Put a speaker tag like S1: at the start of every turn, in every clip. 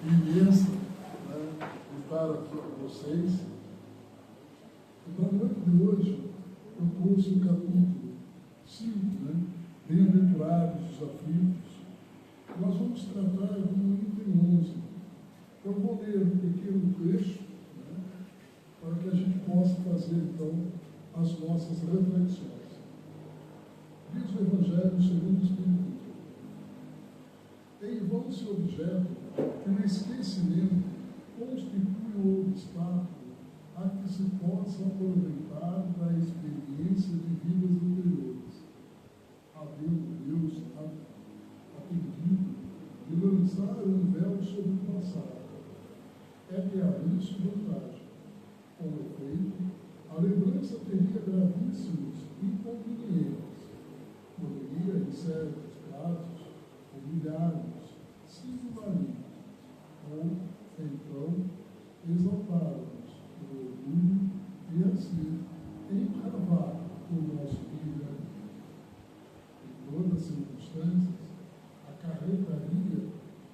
S1: imensa, né, de estar aqui com vocês. E para a noite de hoje, eu trouxe o capítulo 5, né, Bem-aventurados os aflitos. Nós vamos tratar do item 11. Eu vou ler um pequeno trecho, né, para que a gente possa fazer, então, as nossas reflexões. Diz o Evangelho segundo o Espírito. Em vão se objeta que o esquecimento constitui o obstáculo a que se possa aproveitar da experiência de vidas anteriores, havendo Deus atendido de lançar um véu sobre o passado. É que há isso vantagem. Com efeito, a lembrança teria gravíssimos inconvenientes. Poderia, em certos casos, humilhar-nos, singularmente, ou, então, exaltar-nos no orgulho e, assim, encavar o nosso livre-arbítrio. Em todas as circunstâncias, acarretaria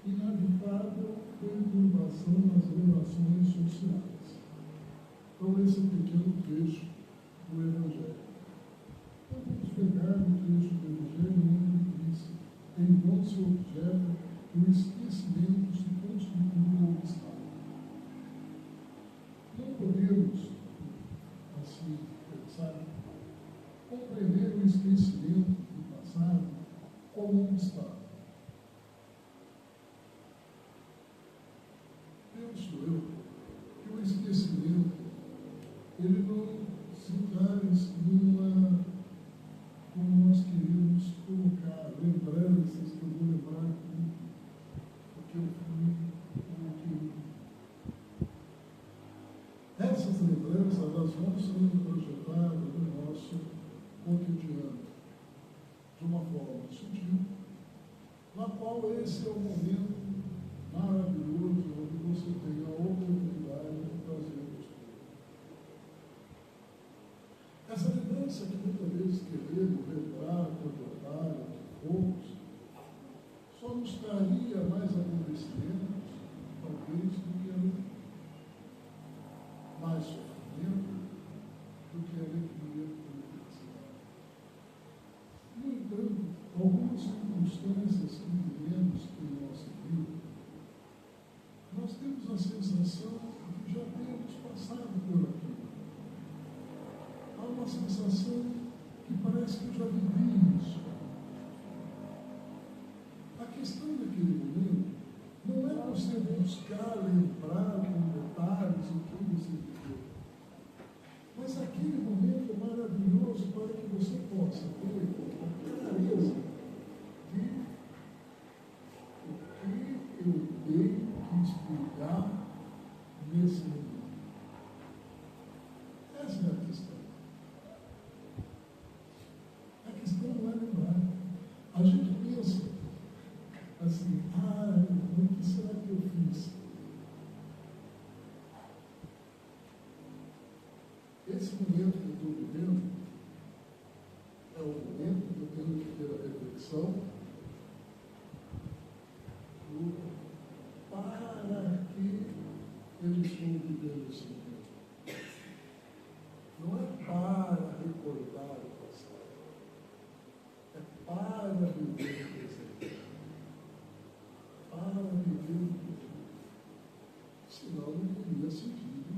S1: inevitável perturbação nas relações sociais. Então, esse é um pequeno trecho do Evangelho. Então, vamos pegar no trecho do Evangelho onde diz: em vão se objeta que o esquecimento se constitui um obstáculo. Não podemos, assim, pensar, compreender o esquecimento do passado como um obstáculo. Penso eu que o esquecimento ele não se traz numa, como nós queremos colocar, lembranças que eu vou lembrar o que eu fui, o que eu... Essas lembranças, elas vão sendo projetadas no nosso cotidiano, de uma forma sutil, na qual esse é o momento maravilhoso onde você tem a oportunidade de fazer os coisas. Essa lembrança que muitas vezes queremos lembrar, projetar, que fomos, só nos traria mais acontecimentos, talvez, do que alegria. Mais sofrimento do que alegria e felicidade. No entanto, algumas circunstâncias que vivemos em nossa vida, nós temos a sensação de que já temos passado por aquilo. Há uma sensação que parece que eu já vivi isso. A questão daquele momento não é você buscar lembrar com detalhes o que você viveu, mas aquele momento é maravilhoso para que você possa ter a clareza de o que eu tenho que explicar nesse momento. Essa é a questão. A questão não é lembrar. A gente pensa assim, o que será que eu fiz? Esse momento que eu estou vivendo é o momento que eu tenho que ter a reflexão do para que eu estou vivendo esse momento. Não é para recordar o passado, é para viver o presente. Para viver o futuro. Senão não teria sentido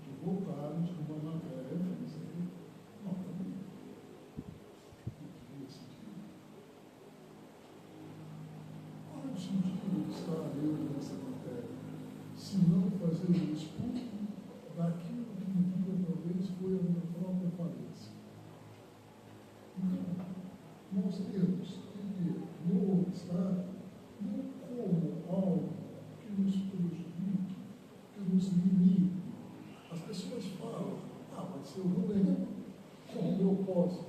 S1: de voltarmos para uma matéria física novamente. Não teria sentido. Qual é o sentido de estar lendo nessa matéria? Se não fazer um estudo daquilo que um dia talvez foi a minha própria falência. Então, nós temos que ter no obstáculo não como algo que nos prejudique, que nos limite. As pessoas falam, mas se eu não lembro, como eu posso?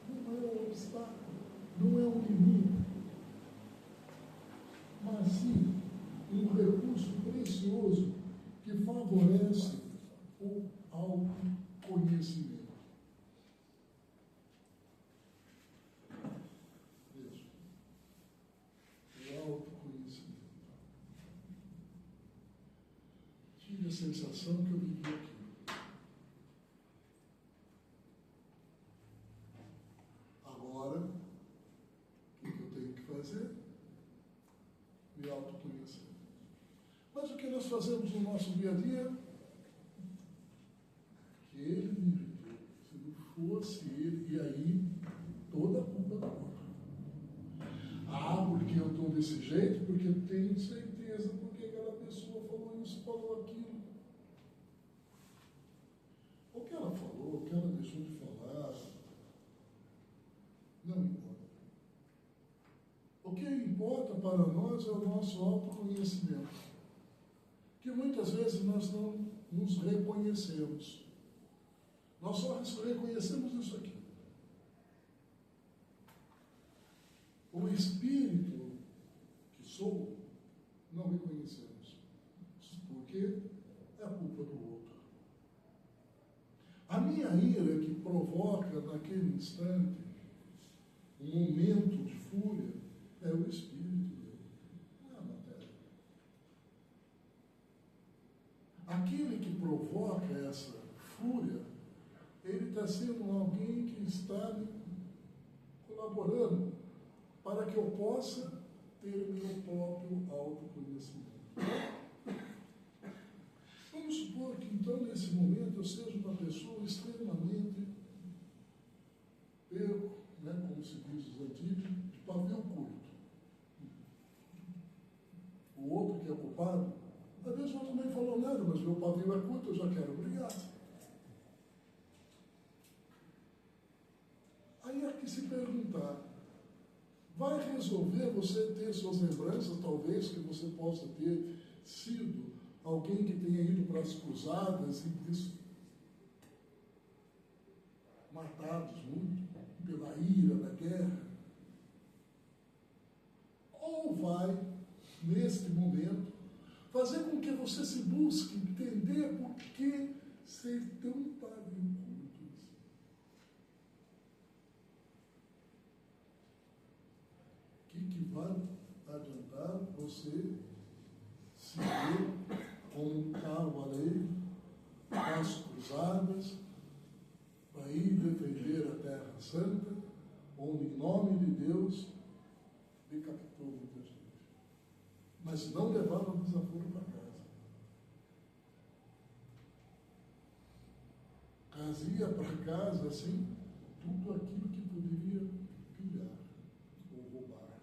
S1: Não é um obstáculo, não é um limite, mas sim um recurso precioso que favorece o autoconhecimento. tive a sensação que eu vivi aquilo. Agora, o que eu tenho que fazer? Me autoconhecer. Mas o que nós fazemos no nosso dia a dia? Que ele me inventou. Se não fosse ele, e aí toda a culpa da outra. Ah, porque eu estou desse jeito, porque eu tenho certeza, porque aquela pessoa falou isso, falou aquilo. O que ela falou, o que ela deixou de falar, não importa. O que importa para nós é o nosso autoconhecimento, que muitas vezes nós não nos reconhecemos. Nós só reconhecemos isso aqui. O espírito que sou, não reconhecemos. Porque é a culpa do outro. A minha ira que provoca naquele instante um momento de fúria é o espírito dele, não é a matéria. Aquele que provoca essa fúria, ele está sendo alguém que está me colaborando para que eu possa ter meu próprio autoconhecimento. Vamos supor que, então, nesse momento, eu seja uma pessoa extremamente perco, né, como se diz os antigos, de pavio curto. O outro que é culpado, às vezes o outro nem falou nada, mas meu pavio é curto, eu já quero brigar. Aí é que se perguntar, vai resolver você ter suas lembranças, talvez, que você possa ter sido alguém que tenha ido para as cruzadas e visto matados muito pela ira da guerra? Ou vai, neste momento, fazer com que você se busque entender por que ser tão pavio curto assim? O que vai adiantar você se ver como um cavaleiro das cruzadas para ir defender a Terra Santa, onde, em nome de Deus, decapitou muita gente, mas não levava desaforo para casa. Trazia para casa, assim, tudo aquilo que poderia pilhar ou roubar.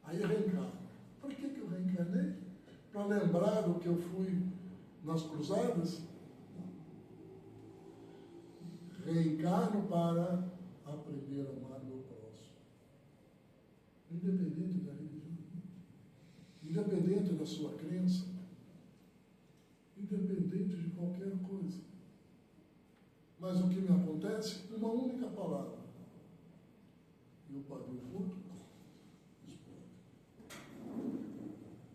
S1: Aí reencarna. Por que eu reencarnei? Para lembrar do que eu fui nas cruzadas? Reencarno para aprender a amar meu próximo. Independente da religião, independente da sua crença, independente de qualquer coisa. Mas o que me acontece? Uma única palavra. E o pavio curto explode.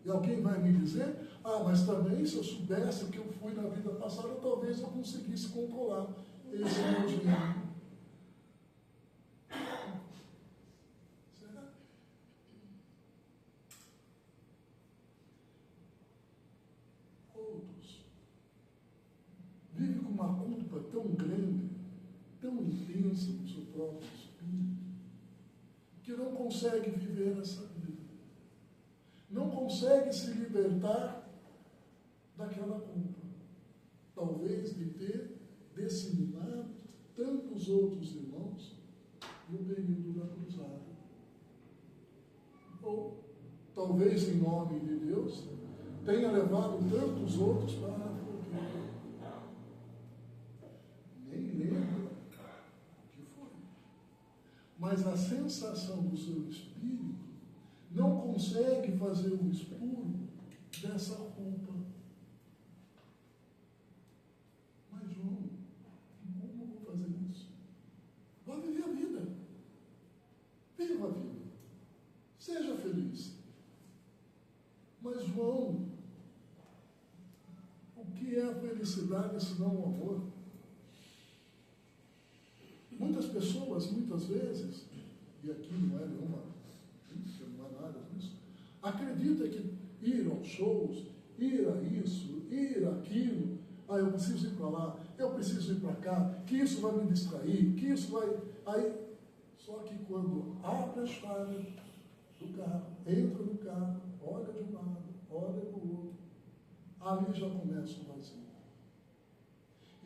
S1: E alguém vai me dizer, mas também se eu soubesse o que eu fui na vida passada, talvez eu conseguisse controlar esse meu dinheiro. Será? Outros vivem com uma culpa tão grande, tão intensa no seu próprio espírito, que não consegue viver essa vida. Não consegue se libertar daquela culpa. Talvez de ter disseminado tantos outros irmãos no período da cruzada. Ou, talvez em nome de Deus, tenha levado tantos outros para a fogueira. Nem lembra o que foi. Mas a sensação do seu espírito não consegue fazer o expurgo dessa culpa. Mas, João, como eu vou fazer isso? Vá viver a vida. Viva a vida. Seja feliz. Mas, João, o que é a felicidade senão o amor? Muitas pessoas, muitas vezes, e aqui não é nada disso, acredita que ir aos shows, ir a isso, ir aquilo. Ah, eu preciso ir para lá, eu preciso ir para cá, que isso vai me distrair, que isso vai... Aí, só que quando abre a chave do carro, entra no carro, olha de um lado, olha para o outro, ali já começa o vazio.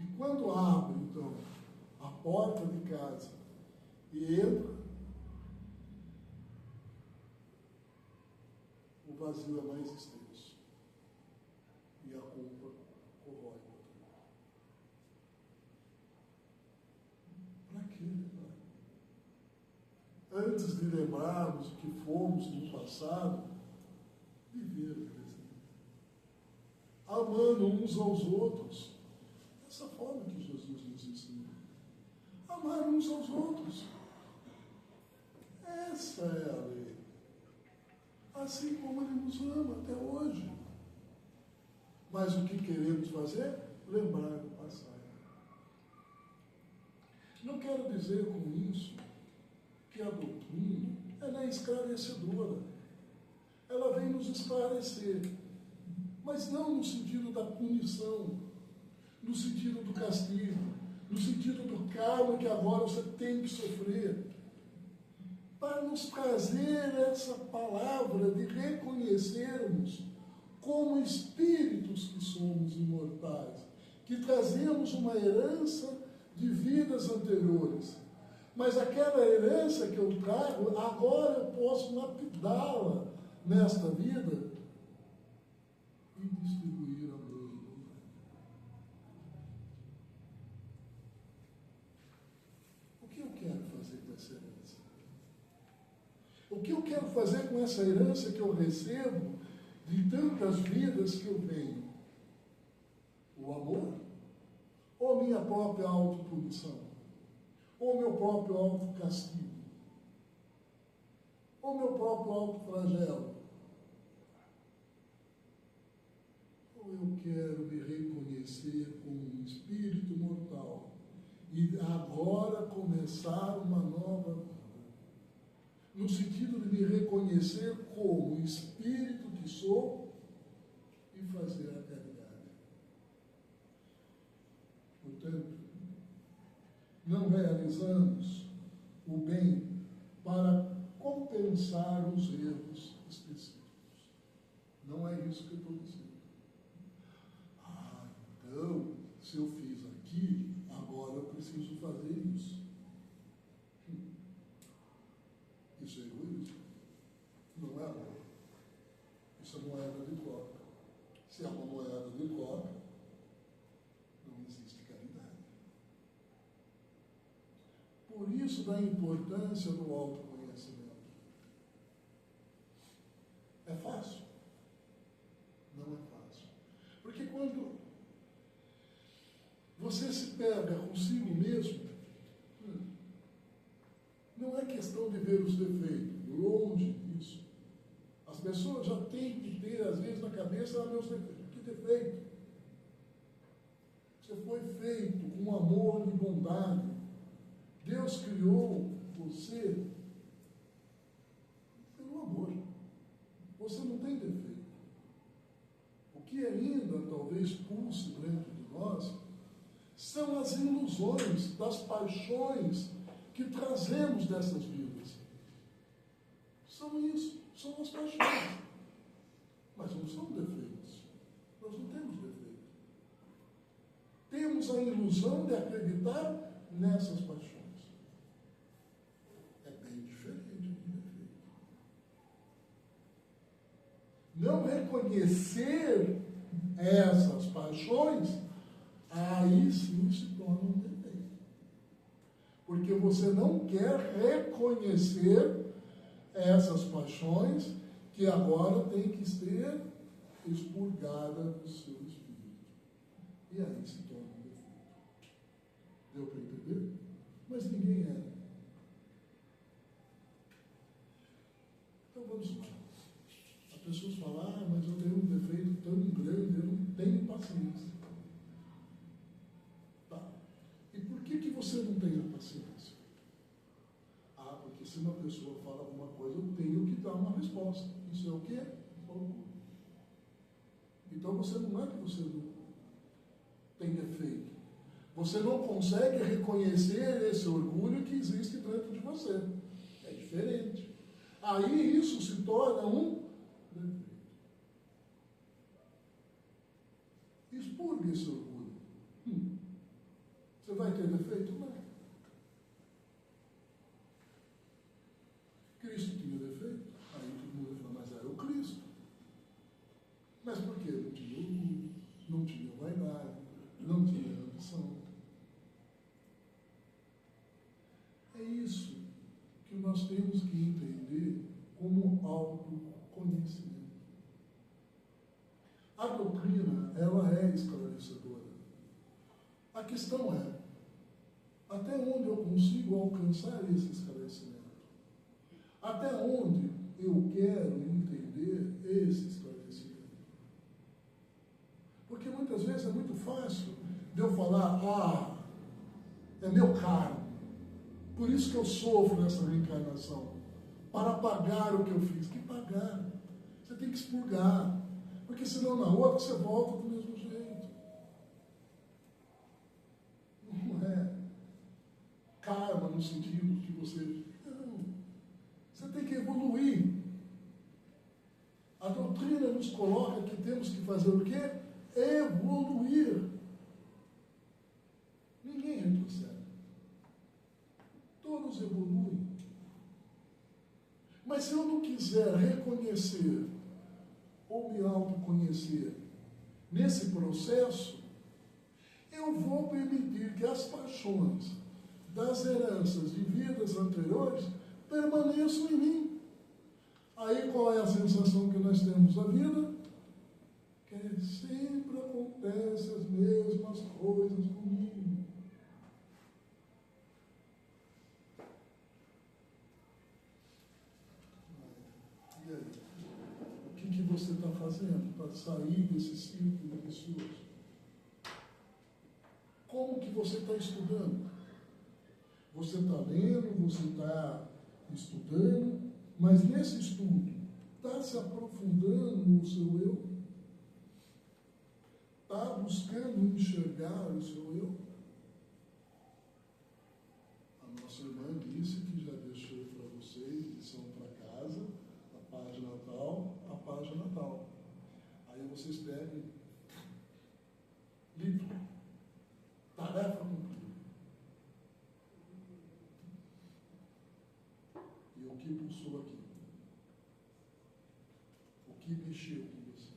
S1: E quando abre, então, a porta de casa e entra, o vazio é mais extenso. E a culpa corrói. Para quê? Antes de lembrarmos o que fomos no passado, viver o presente. Amando uns aos outros. Dessa forma que Jesus nos ensina. Amar uns aos outros. Essa é a lei. Assim como Ele nos ama até hoje. Mas o que queremos fazer? Lembrar do passado. Não quero dizer com isso que a doutrina ela é esclarecedora. Ela vem nos esclarecer. Mas não no sentido da punição, no sentido do castigo, no sentido do karma que agora você tem que sofrer. Para nos trazer essa palavra de reconhecermos como espíritos que somos imortais, que trazemos uma herança de vidas anteriores. Mas aquela herança que eu trago, agora eu posso lapidá-la nesta vida e distribuir amor. O que eu quero fazer com essa herança? O que eu quero fazer com essa herança que eu recebo de tantas vidas que eu venho? O amor? Ou a minha própria autopunição? Ou meu próprio autocastigo? Ou meu próprio autoflagelo? Ou eu quero me reconhecer como um espírito mortal e agora começar uma nova vida? No sentido de me reconhecer como espírito que sou e fazer a caridade. Portanto, não realizamos o bem para compensar os erros específicos. Não é isso que eu estou dizendo. Ah, então, se eu fiz aqui, agora eu preciso fazer isso. Isso é egoísmo. Não é amor. Isso é moeda de troca. Se é uma moeda de troca, não existe caridade. Por isso da importância do autoconhecimento. É fácil? Não é fácil. Porque quando você se pega consigo mesmo, não é questão de ver os defeitos, longe disso. As pessoas já têm que ter, às vezes, na cabeça, meus defeitos. Que defeito? Você foi feito com amor e bondade. Deus criou você pelo amor. Você não tem defeito. O que ainda talvez pulse dentro de nós são as ilusões das paixões que trazemos dessas vidas. São isso, são as paixões. Mas não são defeitos. Nós não temos defeito. Temos a ilusão de acreditar nessas paixões. É bem diferente de defeito. Não reconhecer essas paixões, aí sim se torna um defeito. Porque você não quer reconhecer essas paixões que agora tem que ser expurgada do seu espírito. E aí se torna um defeito. Deu para entender? Mas ninguém é. Então vamos lá. As pessoas falam, mas eu tenho um defeito tão grande, eu não tenho paciência. Tá. E por que você não tem a paciência? Ah, porque se uma pessoa fala alguma coisa, eu tenho que dar uma resposta. Isso é o quê? Orgulho. E Então você não é que você não tem defeito. Você não consegue reconhecer esse orgulho que existe dentro de você. É diferente. Aí isso se torna um defeito. Expurgue esse orgulho. Você vai ter defeito? Não. Cristo tinha defeito? Aí todo mundo vai falar, mas era o Cristo. Mas por quê? Não tinha orgulho, não tinha vaidade, não tinha ambição. É isso que nós temos que entender como autoconhecimento. A doutrina, ela é esclarecedora. A questão é, até onde eu consigo alcançar esse esclarecimento? Até onde eu quero entender esse esclarecimento? Porque muitas vezes é muito fácil de eu falar, é meu karma. Por isso que eu sofro nessa reencarnação. Para pagar o que eu fiz. Que pagar? Você tem que expurgar. Porque senão na outra você volta do mesmo jeito. Não é karma no sentido que você... Não. Você tem que evoluir. A doutrina nos coloca que temos que fazer o quê? Evoluir. Ninguém retrocede. Todos evoluem. Mas se eu não quiser reconhecer ou me autoconhecer nesse processo, eu vou permitir que as paixões das heranças de vidas anteriores permaneçam em mim. Aí qual é a sensação que nós temos da vida? Que sempre acontecem as mesmas coisas comigo. E aí? O que você está fazendo para sair desse círculo vicioso? Como que você está estudando? Você está lendo, você está estudando, mas nesse estudo, está se aprofundando no seu eu? Está buscando enxergar o seu eu? A nossa irmã disse que já deixou para vocês lição para casa, a página tal, a página tal. Aí vocês pegam livro, tarefa cumprida. E o que pulsou aqui? O que mexeu com você?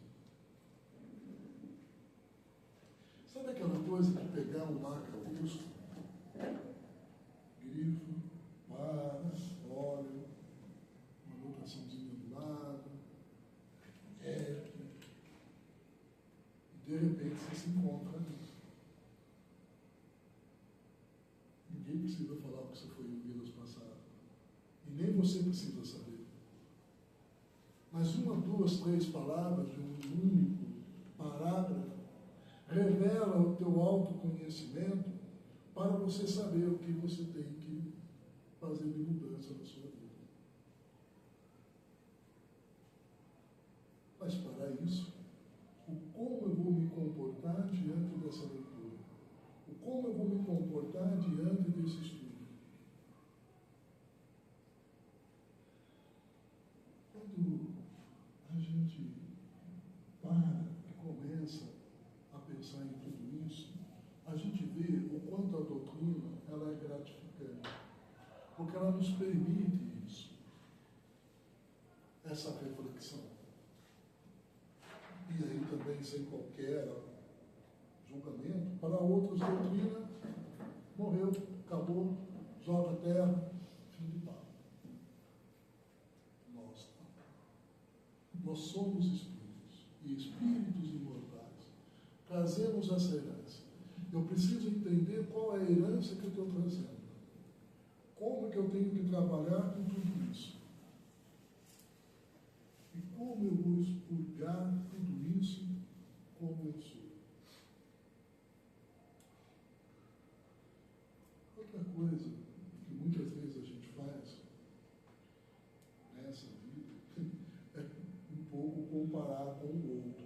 S1: Sabe aquela coisa de pegar um marca-texto, grifo, para, olha, uma anotaçãozinha do lado, e de repente você se encontra ali. Ninguém precisa falar o que você foi em vidas passadas. E nem você precisa saber. Mas uma, duas, três palavras de um único parágrafo revela o teu autoconhecimento para você saber o que você tem que fazer de mudança na sua vida. Mas para isso, o como eu vou me comportar diante dessa leitura? O como eu vou me comportar diante desse estudo? Quando a gente para e começa a pensar em tudo isso, a gente vê o quanto a doutrina ela é gratificante, porque ela nos permite isso, essa reflexão. E aí também, sem qualquer julgamento, para outros doutrina, morreu, acabou, joga a terra, fim de papo. Nós somos espíritos, e espíritos imortais. Trazemos essa herança. Eu preciso entender qual é a herança que eu estou trazendo. Como que eu tenho que trabalhar com tudo isso? E como eu vou expurgar tudo isso como eu sou? Outra coisa que muitas vezes a gente faz nessa vida é um pouco comparar com o outro.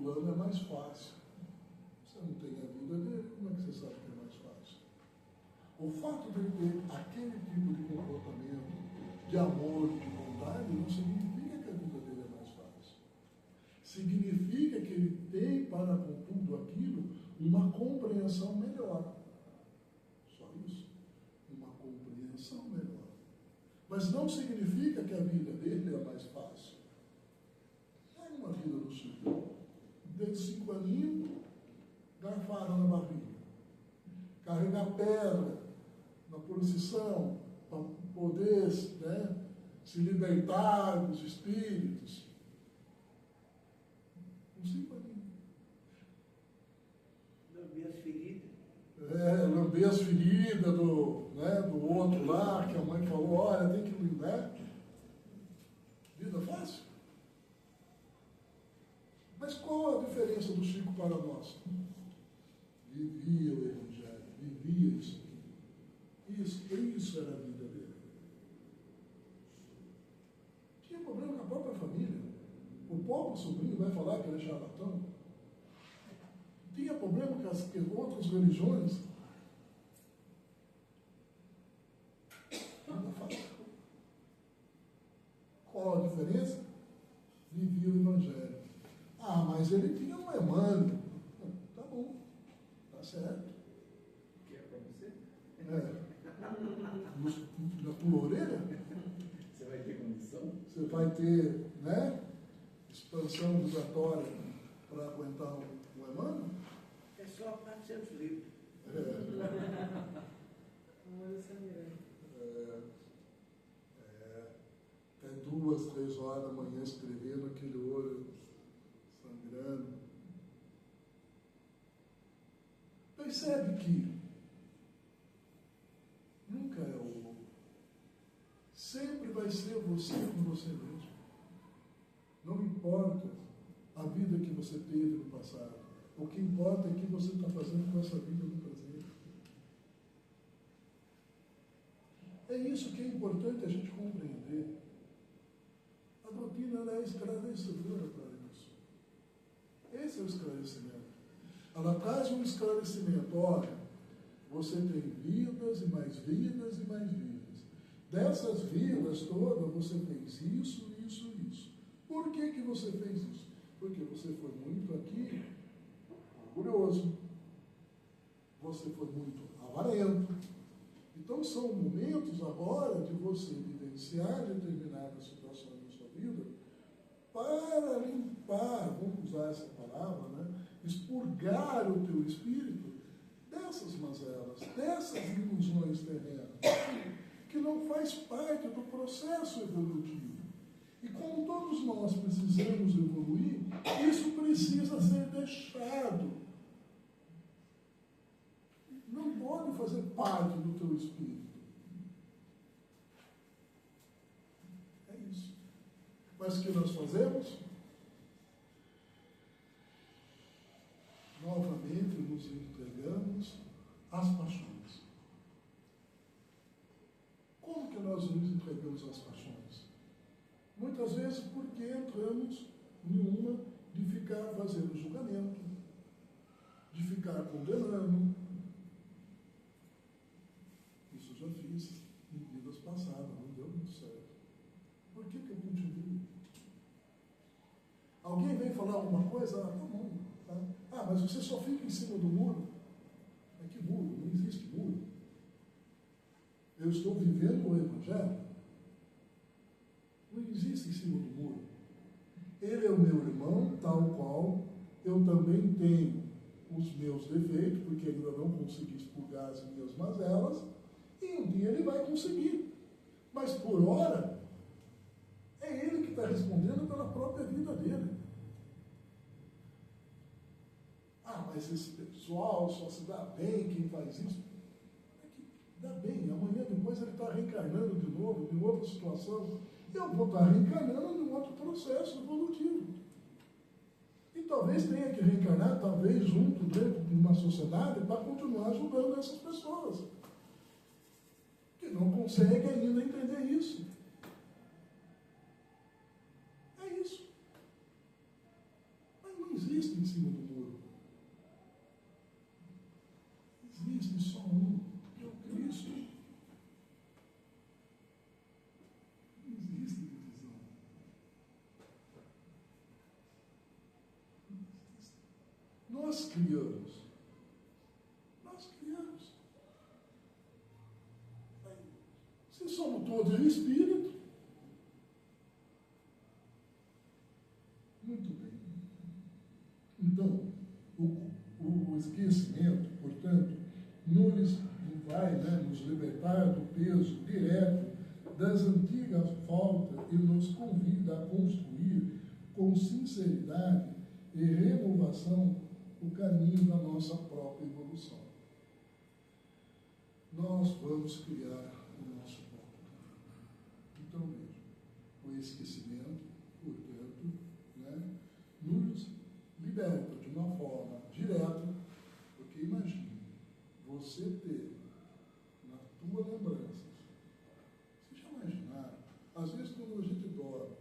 S1: fulano é mais fácil. Você não tem a vida dele, como é que você sabe que é mais fácil? O fato de ele ter aquele tipo de comportamento, de amor, de bondade, não significa que a vida dele é mais fácil. Significa que ele tem para com tudo aquilo uma compreensão melhor. Só isso. Uma compreensão melhor. Mas não significa que a vida dele é mais fácil. É uma vida no Chico. Desde 5 aninhos, garfada na barriga. Carregar pedra na procissão, para poder, né, se libertar dos espíritos. Com 5 aninhos.
S2: Lamber as feridas.
S1: Lamber as feridas do outro lá, que a mãe falou, olha, tem que limpar. Vida fácil. Mas qual a diferença do Chico para nós? Vivia o Evangelho, vivia isso aqui. Isso era a vida dele. Tinha problema com a própria família. O próprio sobrinho vai falar que ele é charlatão. Tinha problema com as outras religiões. Nada fácil. Qual a diferença? Vivia o Evangelho. Ah, mas ele tinha um Emmanuel. Tá bom, tá certo.
S2: Que é para você?
S1: Na tua orelha?
S2: Você vai ter condição?
S1: Você vai ter, né? Expansão vibratória para aguentar o Emmanuel?
S2: É só 400 livros.
S1: Até 2, 3 horas da manhã escrevendo, aquele olho sangrando. Percebe que nunca é o outro. Sempre vai ser você com você mesmo. Não importa a vida que você teve no passado. O que importa é o que você está fazendo com essa vida no presente. É isso que é importante a gente compreender. A doutrina ela é esclarecedora para isso. Esse é o esclarecimento. Ela traz um esclarecimento. Olha, você tem vidas e mais vidas e mais vidas. Dessas vidas todas, você fez isso, isso, isso. Por que você fez isso? Porque você foi muito aqui orgulhoso. Você foi muito avarento. Então são momentos agora de você vivenciar determinadas situações na sua vida para limpar, vamos usar essa palavra, né? Expurgar o teu espírito dessas mazelas, dessas ilusões terrenas, que não faz parte do processo evolutivo. E como todos nós precisamos evoluir, isso precisa ser deixado. Não pode fazer parte do teu espírito. É isso. Mas o que nós fazemos? Novamente nos entregamos às paixões. Como que nós nos entregamos às paixões? Muitas vezes porque entramos em uma de ficar fazendo julgamento, de ficar condenando. Isso eu já fiz em vidas passadas, não deu muito certo. Por que eu continuo? Alguém vem falar alguma coisa? Ah, tá bom. Tá? Ah, mas você só fica em cima do muro? Mas que muro? Não existe muro. Eu estou vivendo o Evangelho. Não existe em cima do muro. Ele é o meu irmão, tal qual eu também tenho os meus defeitos, porque ainda não consegui expurgar as minhas mazelas, e um dia ele vai conseguir. Mas por hora, é ele que está respondendo pela própria vida dele. Ah, mas esse pessoal só se dá bem quem faz isso. É que dá bem, amanhã depois ele está reencarnando de novo, em outra situação. Eu vou estar reencarnando em um outro processo evolutivo. E talvez tenha que reencarnar, talvez junto dentro de uma sociedade, para continuar ajudando essas pessoas que não conseguem ainda entender isso. É isso. Mas não existe existe em cima do muro. Existe só um, que é o Cristo. Não existe divisão. Nós criamos. Se somos todos espírito, muito bem. Então, o esquecimento, portanto, nos vai nos libertar do peso direto das antigas faltas e nos convida a construir com sinceridade e renovação o caminho da nossa própria evolução. Nós vamos criar o nosso próprio caminho. Então, veja, o esquecimento, portanto, nos liberta de uma forma direta, porque imagine, você ter na tua lembrança, vocês já imaginaram, às vezes quando a gente dorme,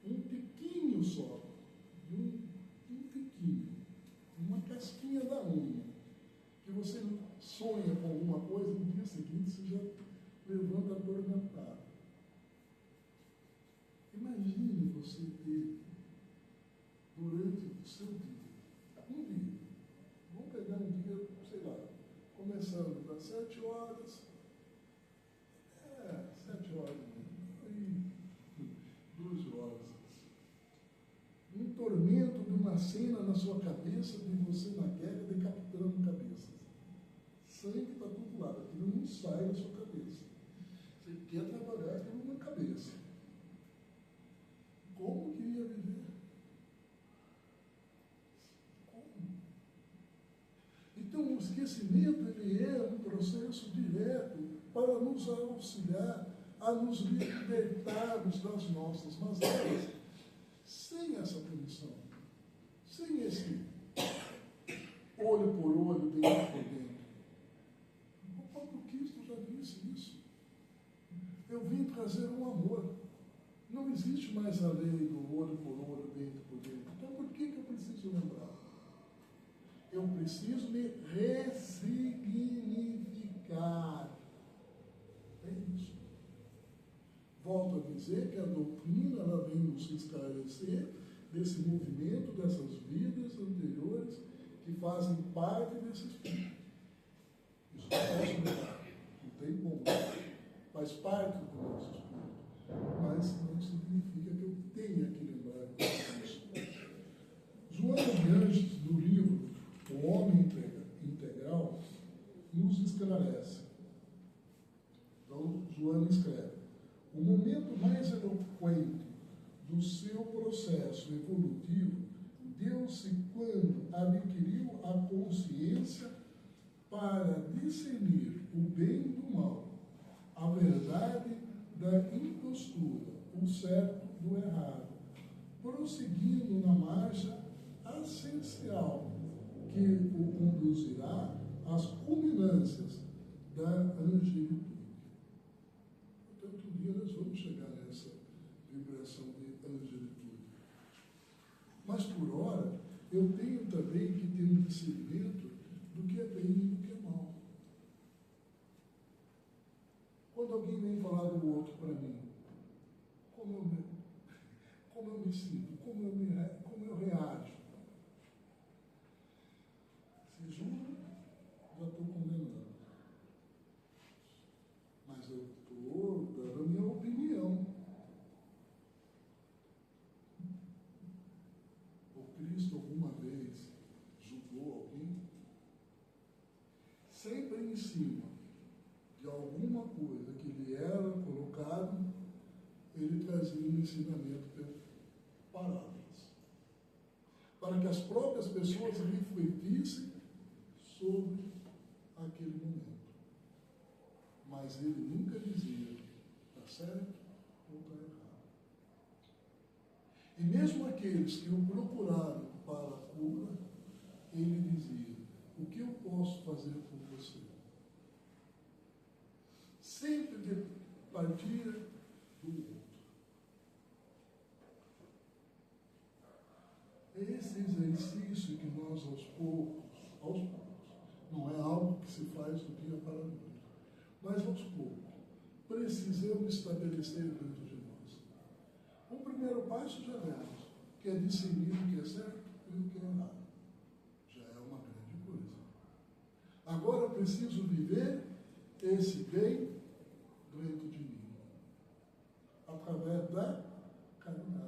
S1: um tiquinho só, um tiquinho, uma casquinha da unha, que você sonha com alguma coisa, no dia seguinte você já levanta atormentado. Imagine você ter, durante o seu dia, um dia, vamos pegar um dia, sei lá, começando das 7 horas, 7 horas, aí, 12 horas, um tormento de uma cena na sua cabeça, de você na guerra decapitando cabeças. Sangue para todo lado, aquilo não sai da sua cabeça. Você quer trabalhar aquilo na cabeça. Como que ia viver? Como? Então, o esquecimento ele é um processo direto para nos auxiliar a nos libertarmos das nossas mazelas, sem essa punição, sem esse olho por olho, dentro por dentro. O próprio Cristo já disse isso. Eu vim trazer um amor. Não existe mais a lei do olho por olho, dentro por dentro. Então, por que eu preciso lembrar? Eu preciso me ressignificar. É isso. Volto a dizer que a doutrina ela vem nos esclarecer desse movimento, dessas vidas anteriores que fazem parte desse espírito. Isso não posso negar. Não tem como. Faz parte do nosso espírito. Mas não significa que eu tenha que lembrar disso. Joana de Anjos, no livro O Homem Integral, nos esclarece. Então, Joana escreve: o momento mais eloquente do seu processo evolutivo deu-se quando adquiriu a consciência para discernir o bem do mal, a verdade da impostura, o certo do errado, prosseguindo na marcha essencial que o conduzirá às culminâncias da angelitude. Portanto, um dia nós vamos chegar nessa vibração de angelitude. Mas, por hora, eu tenho também que ter um discernimento do que é bem e do que é mal. Quando alguém vem falar do outro para mim, como eu me sinto, como eu reajo? Se julgo, já estou condenando. Mas eu estou dando a minha opinião. O Cristo alguma vez julgou alguém? Sempre em cima de alguma coisa que lhe era colocado, ele trazia um ensinamento por parábolas, para que as próprias pessoas refletissem sobre aquele momento. Mas ele nunca dizia, está certo ou está errado. E mesmo aqueles que o procuraram para a cura, ele dizia, o que eu posso fazer por você? Sempre de partir do outro. É esse exercício que nós, aos poucos, não é algo que se faz do dia para a noite, mas aos poucos, precisamos estabelecer dentro de nós. O primeiro passo já demos, que é discernir o que é certo e o que é errado. Já é uma grande coisa. Agora eu preciso viver esse bem dentro de mim, através da caridade.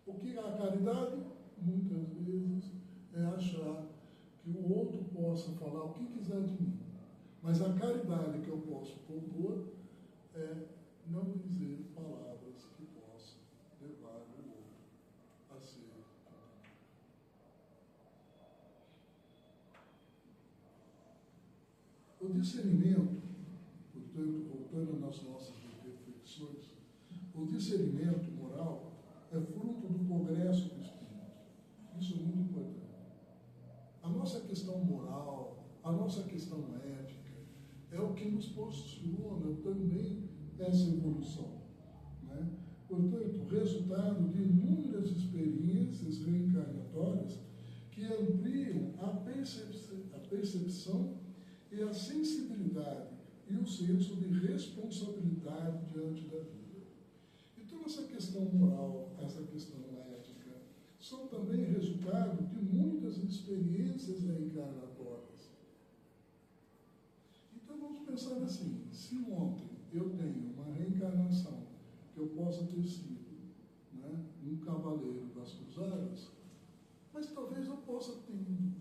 S1: O que é a caridade? Muitas vezes é achar que o outro possa falar o que quiser de mim. Mas a caridade que eu posso propor é não dizer palavras que possam levar o outro a ser condenado. O discernimento, portanto, voltando nas nossas reflexões, o discernimento moral é fruto do progresso do espírito. Isso é muito importante. A nossa questão moral, a nossa questão ética, é o que nos posiciona também essa evolução. Né? Portanto, resultado de inúmeras experiências reencarnatórias que ampliam a percepção e a sensibilidade e o senso de responsabilidade diante da vida. Então, essa questão moral, essa questão ética, são também resultado de muitas experiências reencarnatórias. Então, vamos pensar assim, se ontem eu tenho uma reencarnação que eu possa ter sido, né, um cavaleiro das cruzadas, mas talvez eu possa ter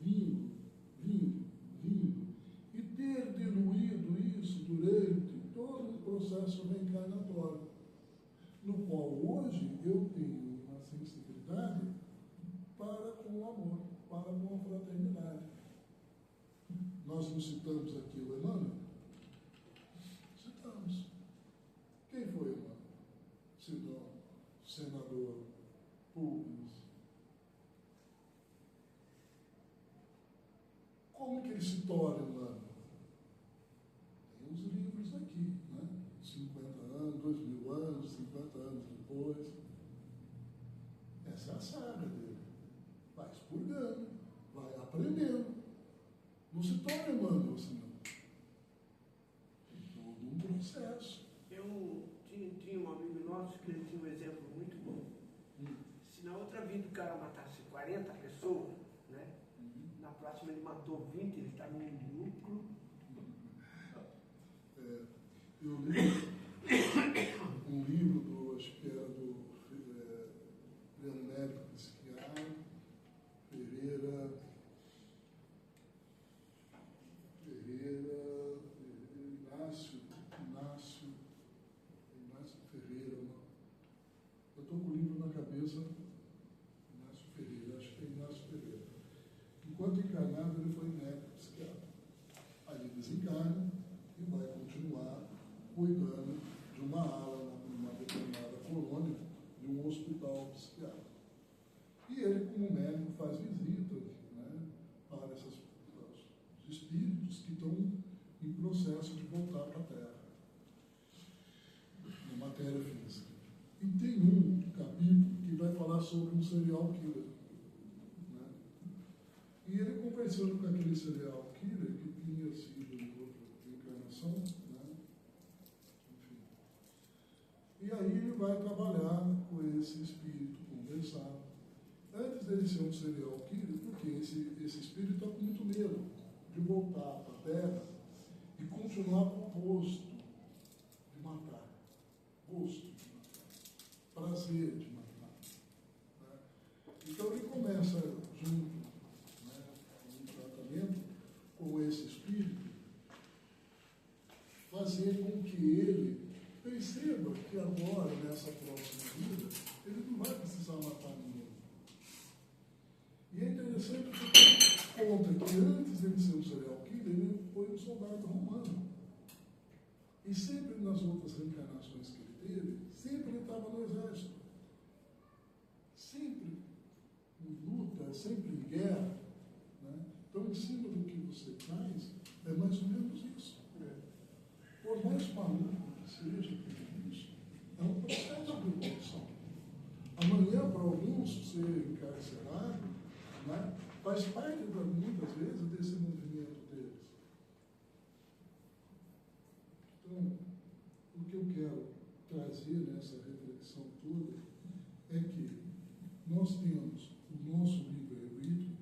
S1: vindo, e ter diluído isso durante todo o processo reencarnatório, no qual hoje eu tenho uma sensibilidade para com o amor, para com a fraternidade. Nós não citamos aqui o Emmanuel? Citamos. Quem foi Emmanuel? Senão, senador Público. Como que ele se torna Emmanuel? Tem os livros aqui, né? 50 anos, 2000 anos, 50 anos depois. Essa é a saga dele. Vai expurgando, vai aprendendo. Não se torna Emmanuel assim, não. Tem todo um processo.
S2: Eu tinha um amigo nosso que ele tinha um exemplo muito bom. Se na outra vida o cara matasse 40 pessoas, né? Na próxima ele matou 20, ele está num lucro.
S1: Eu li um livro do, acho que era do Médico Psiquiatra, Inácio Ferreira. Eu estou com o livro na cabeça, Inácio Ferreira, acho que é Inácio Ferreira. Enquanto encarnado, ele foi médico psiquiatra. Aí ele desencarna e vai continuar cuidando de uma ala, numa determinada colônia, de um hospital psiquiátrico. E ele, como médico, faz visitas, né, para os espíritos que estão em processo de voltar para a Terra, na matéria física. E tem um capítulo que vai falar sobre um serial killer. Né? E ele conversando com aquele serial killer, que tinha sido em outra encarnação, né? Enfim. E aí ele vai trabalhar com esse espírito, conversar. Antes dele ser um serial killer, porque esse espírito está com muito medo de voltar para a Terra e continuar com o gosto de matar. Gosto de matar. Prazer de matar. Né? Então ele começa junto, né, um tratamento com esse espírito, fazer com que ele perceba que agora, nessa próxima vida, ele não vai precisar matar ninguém. E é interessante porque conta que antes de ele ser um serial killer, ele foi um soldado romano. E sempre nas outras reencarnações que ele teve, sempre ele estava no exército. Sempre em luta, sempre em guerra. Né? Então, em cima do que você faz, é mais ou menos isso. Por mais maluco que seja, isso é um processo de evolução. Amanhã, para alguns, ser encarcerado, né, faz parte, muitas vezes, desse movimento deles. Então, o que eu quero trazer nessa reflexão toda é que nós temos o nosso livre-arbítrio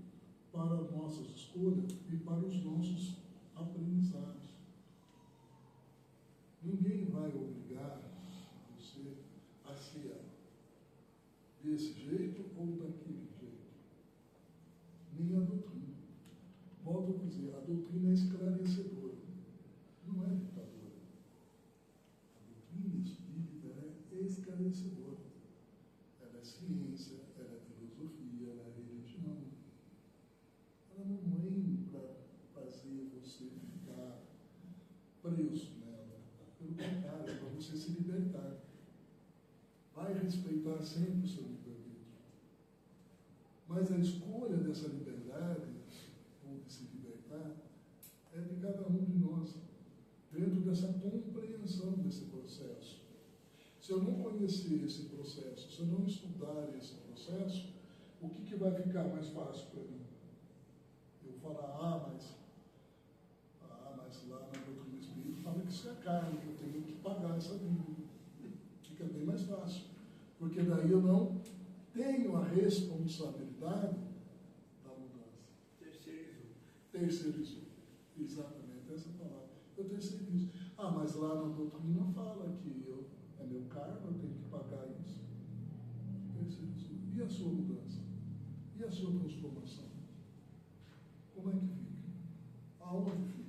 S1: para as nossas escolhas e para os nossos aprendizados. Ninguém vai obrigar você a ser desse jeito ou daquele jeito. Nem a doutrina. Volto a dizer, a doutrina é esclarecedora, não é ditadora. A doutrina espírita é esclarecedora. Ela é ciência, ela é filosofia, ela é religião. Ela não vem para fazer você ficar preso nela. Pelo contrário, é para você se libertar. Vai respeitar sempre o seu livre-arbítrio. Mas a escolha dessa liberdade, ou de se libertar, é de cada um de nós, dentro dessa compreensão desse processo. Se eu não conhecer esse processo, se eu não estudar esse processo, o que vai ficar mais fácil para mim? Eu falar, mas lá na doutrina espírita fala que isso é carne, que eu tenho que pagar essa dívida. Fica bem mais fácil. Porque daí eu não tenho a responsabilidade da mudança. Terceirizou. Exatamente essa palavra. Eu terceirizo. Mas lá na doutrina fala que é meu karma, eu tenho que pagar isso. Terceirizou. E a sua mudança? E a sua transformação? Como é que fica? Aonde fica?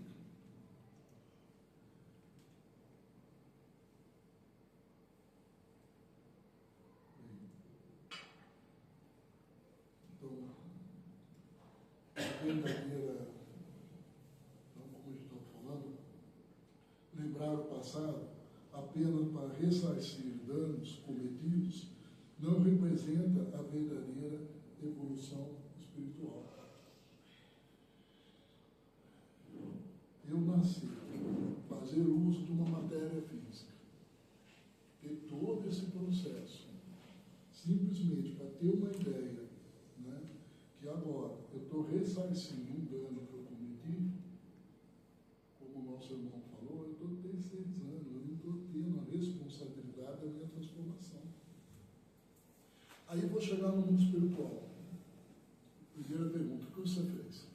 S1: Então, a verdadeira, então, como a gente está falando, lembrar o passado apenas para ressarcir danos cometidos não representa a verdadeira evolução espiritual. Eu nasci fazer uso de uma matéria física. E todo esse processo, simplesmente para ter uma ideia, né, que agora eu estou ressarcindo um dano que eu cometi, como o nosso irmão falou, eu estou terceirizando, eu não estou tendo a responsabilidade da minha transformação. Aí eu vou chegar no mundo espiritual. Primeira pergunta, o que você fez?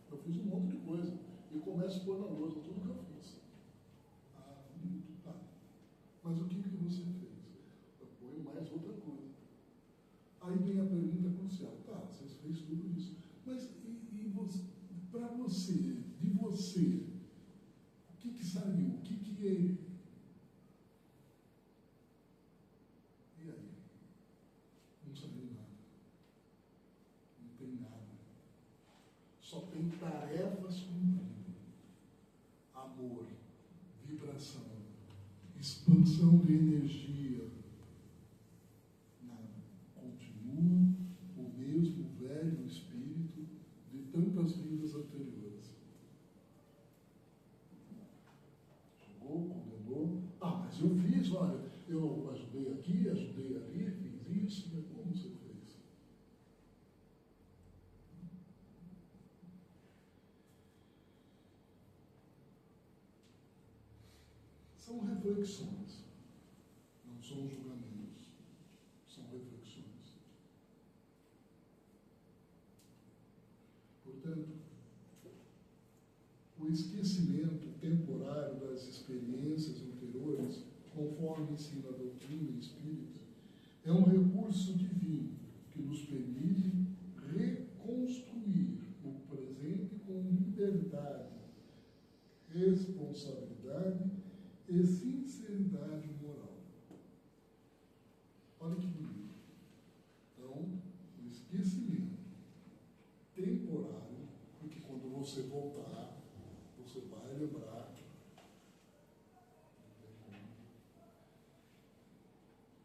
S1: Eu fiz um monte de coisa. E começo a pôr na lousa tudo que eu fiz. Bonito, tá. Mas o que você fez? Eu ponho mais outra coisa. Aí vem a pergunta crucial. Tá, você fez tudo isso. Mas e você, para você, de você, o que saiu? O que é? E aí? Não saiu nada. Não tem nada. Só tem tarefas cumpridas. Amor, vibração, expansão de energia. Nada. Continua o mesmo velho espírito de tantas vidas anteriores. Chegou, condenou. Mas eu fiz, olha, eu ajudei aqui, ajudei ali, fiz isso, mas como você fez? São reflexões, não são julgamentos, são reflexões. Portanto, o esquecimento temporário das experiências anteriores, conforme ensina a doutrina espírita, é um recurso divino que nos permite reconstruir o presente com liberdade, responsabilidade e sinceridade moral. Olha que bonito. Então, o esquecimento temporário, porque quando você voltar, você vai lembrar.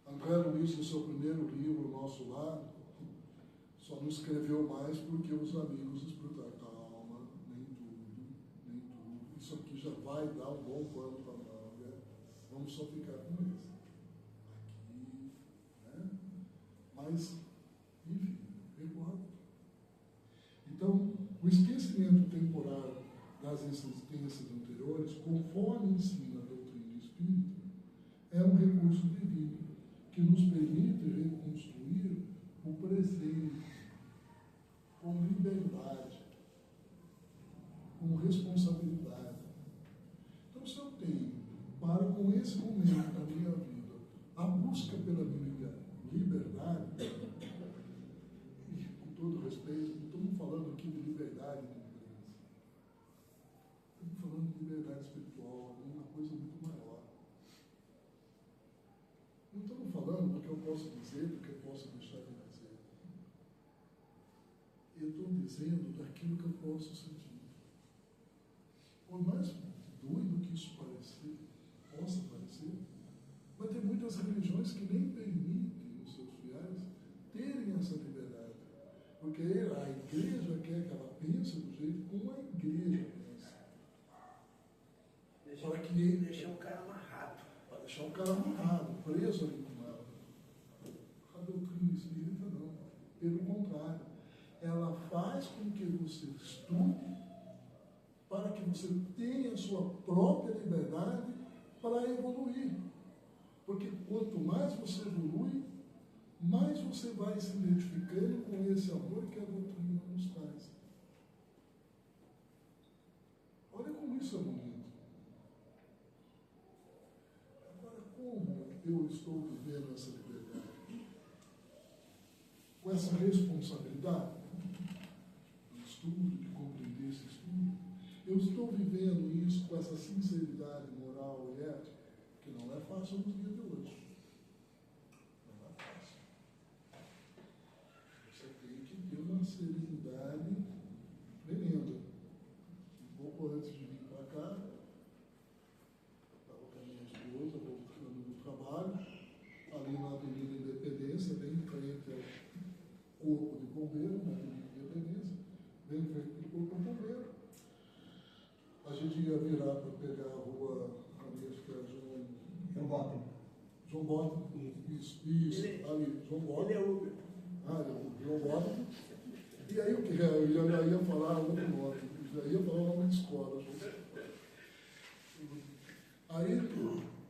S1: André Luiz, no seu primeiro livro, O Nosso Lar, só não escreveu mais porque os amigos explicaram, calma, nem tudo. Isso aqui já vai dar um bom pano para a manga, vamos só ficar com isso. Aqui, né? Mas nas existências anteriores, conforme ensina a doutrina espírita, é um recurso divino que nos permite reconstruir o presente com liberdade, com responsabilidade. Então, se eu tenho, para com esse momento da minha vida, a busca pela minha liberdade, e com todo respeito, não estamos falando aqui de liberdade de liderança. Estamos falando de liberdade espiritual, é uma coisa muito maior. Não estamos falando do que eu posso dizer, do que eu posso deixar de dizer. Eu estou dizendo daquilo que eu posso sentir. Por mais doido que isso possa parecer, vai ter muitas religiões que nem permitem os seus fiéis terem essa liberdade. Porque a igreja quer que ela pense do jeito como a igreja pensa.
S2: Deixar o cara amarrado.
S1: Para deixar o cara amarrado, preso ali com ela. A doutrina espírita não. Pelo contrário, ela faz com que você estude para que você tenha a sua própria liberdade para evoluir. Porque quanto mais você evolui, mais você vai se identificando com esse amor que a doutrina nos traz. Olha como isso é bonito. Agora, como eu estou vivendo essa liberdade? Com essa responsabilidade do estudo, de compreender esse estudo. Eu estou vivendo isso com essa sinceridade moral e ética, que não é fácil nos dias de hoje. Não é fácil. Você tem que ter uma serenidade tremenda. Um pouco antes de vir para cá, estava com a minha esposa, voltando do trabalho, ali na Avenida Independência, bem em frente ao Corpo de Bombeiro, na Avenida Independência, bem em frente ao Corpo de Bombeiro. A gente ia virar para pegar a rua, ali, acho que é João Bota. João Bota, isso, ali, João Bota.
S2: Ele é Uber.
S1: Ah, João Bota. E aí o que? Eu já ia falar outro nome, já ia falar o nome de escola. Aí,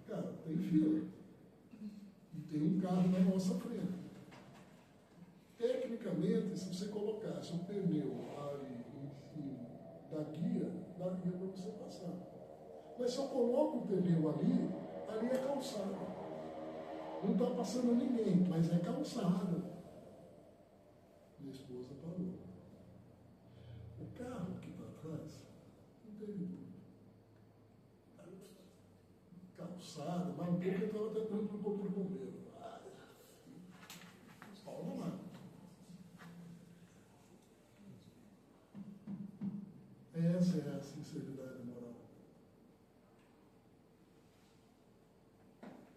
S1: cara, tem fila. E tem um carro na nossa frente. Tecnicamente, se você colocasse um pneu ali em cima da guia, daria para você passar. Mas se eu coloco o pneu ali é calçada. Não está passando ninguém, mas é calçada. Minha esposa parou. O carro que está atrás não teve tudo. Calçada, mas um pouco eu estava tentando no corpo do bombeiro. Calma lá. Essa é a sinceridade moral.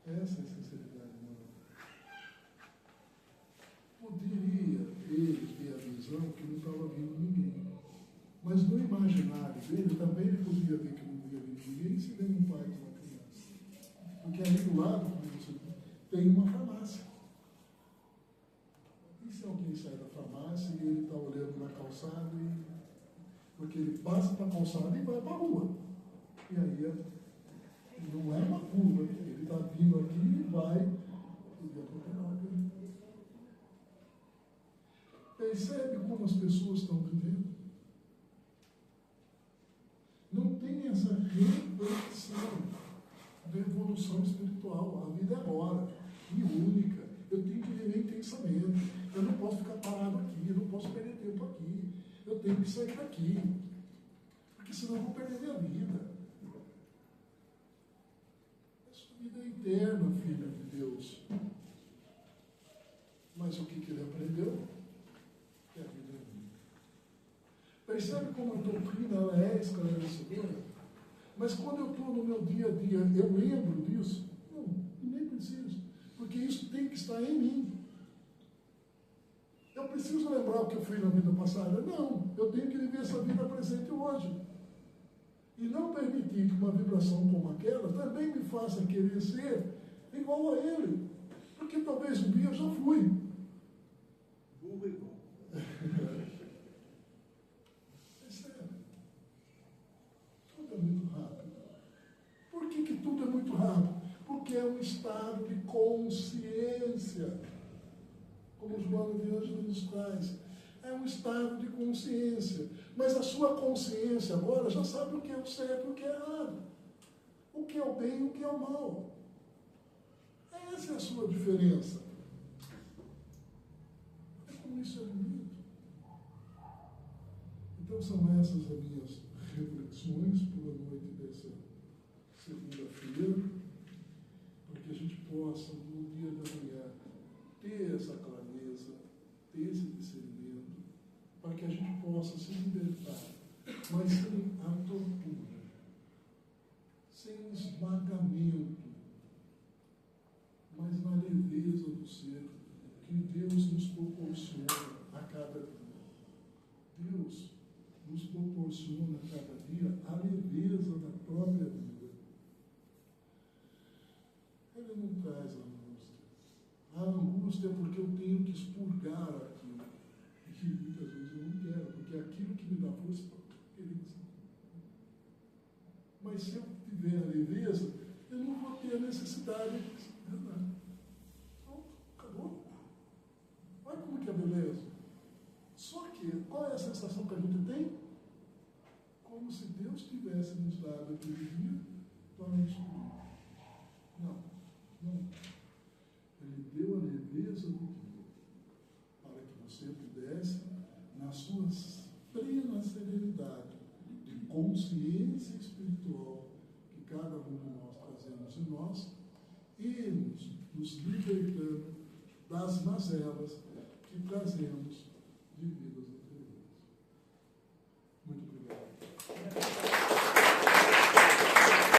S1: Essa é a sinceridade moral. Poderia ele ter a visão que não estava vindo ninguém. Mas no imaginário dele também ele podia ver que não ia vir ninguém se vem um pai com uma criança. Porque ali do lado você tem uma farmácia. E se alguém sai da farmácia e ele está olhando na calçada porque ele passa para a calçada e vai para a rua. E aí não é uma curva, ele está vindo aqui e vai. Percebe como as pessoas estão vivendo? Não tem essa reflexão da evolução espiritual. A vida é agora e única. Eu tenho que viver intensamente. Eu não posso ficar parado aqui, eu não posso perder tempo aqui. Eu tenho que sair daqui, porque senão eu vou perder minha vida. Essa vida é eterna, filho de Deus. Mas o que ele aprendeu? Que a vida é única. Percebe como a doutrina ela é esclarecedora? Mas quando eu estou no meu dia a dia, eu lembro disso? Não, nem preciso, porque isso tem que estar em mim. Eu preciso lembrar o que eu fiz na vida passada? Não, eu tenho que viver essa vida presente hoje. E não permitir que uma vibração como aquela também me faça querer ser igual a ele. Porque talvez um dia eu já fui.
S2: Burro igual.
S1: É sério. consciência, como Joana de Ângelo nos traz. É um estado de consciência. Mas a sua consciência agora já sabe o que é o certo e o que é errado. O que é o bem e o que é o mal. Essa é a sua diferença. É como isso é bonito. Então são essas as minhas reflexões pela noite dessa segunda-feira, para que a gente possa, no dia da manhã, ter essa clareza, ter esse discernimento, para que a gente possa se libertar, mas sem a tortura, sem esmagamento, mas na leveza do ser que Deus nos proporciona a cada dia. Deus nos proporciona a cada dia a leveza da própria vida. Ele não traz angústia. A angústia é porque eu tenho que expurgar aquilo. E muitas vezes eu não quero, porque é aquilo que me dá força para querer dizer. Mas se eu tiver a leveza, eu não vou ter a necessidade de nada. Então, acabou. Olha como que é beleza. Só que, qual é a sensação que a gente tem? Como se Deus tivesse nos dado aquele dia para nos curar. Não, não. Ele deu a leveza do dia para que você pudesse, na sua plena serenidade de consciência espiritual que cada um de nós trazemos em nós, irmos nos libertando das mazelas que trazemos